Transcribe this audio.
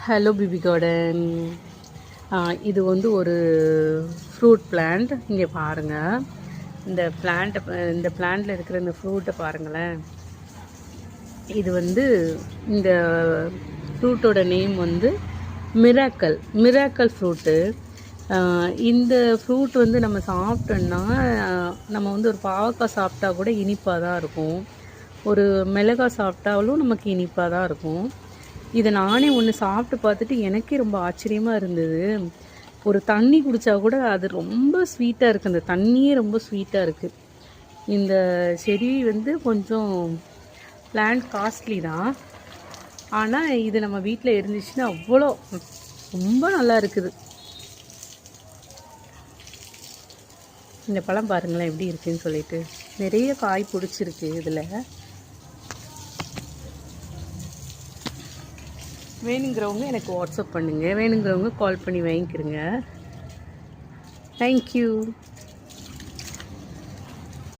Hello BP garden. இது வந்து ஒரு ஃப்ரூட் பிளான்ட். இங்கே பாருங்கள், இந்த பிளான்ட்டில் இருக்கிற இந்த ஃப்ரூட்டை பாருங்களேன். இது வந்து இந்த ஃப்ரூட்டோட நேம் வந்து மிராக்கல் ஃப்ரூட்டு. இந்த ஃப்ரூட் வந்து நம்ம சாப்பிட்டோன்னா, நம்ம வந்து ஒரு பாவக்காய் சாப்பிட்டா கூட இனிப்பாக தான் இருக்கும், ஒரு மிளகாய் சாப்பிட்டாலும் நமக்கு இனிப்பாக தான் இருக்கும். இதை நானே ஒன்று சாப்பிட்டு பார்த்துட்டு எனக்கே ரொம்ப ஆச்சரியமாக இருந்தது. ஒரு தண்ணி குடித்தா கூட அது ரொம்ப ஸ்வீட்டாக இருக்குது, அந்த தண்ணியே ரொம்ப ஸ்வீட்டாக இருக்குது. இந்த செடி வந்து கொஞ்சம் பிளான்ட் காஸ்ட்லி தான், ஆனால் இது நம்ம வீட்டில் இருந்துச்சுன்னா அவ்வளோ ரொம்ப நல்லா இருக்குது. இந்த பழம் பாருங்களேன் எப்படி இருக்குதுன்னு சொல்லிட்டு, நிறைய காய் பிடிச்சிருக்கு. இதில் வேணுங்கிறவங்க எனக்கு வாட்ஸ்அப் பண்ணுங்கள், வேணுங்கிறவங்க கால் பண்ணி வாங்கிக்கிறங்க. தேங்க்யூ.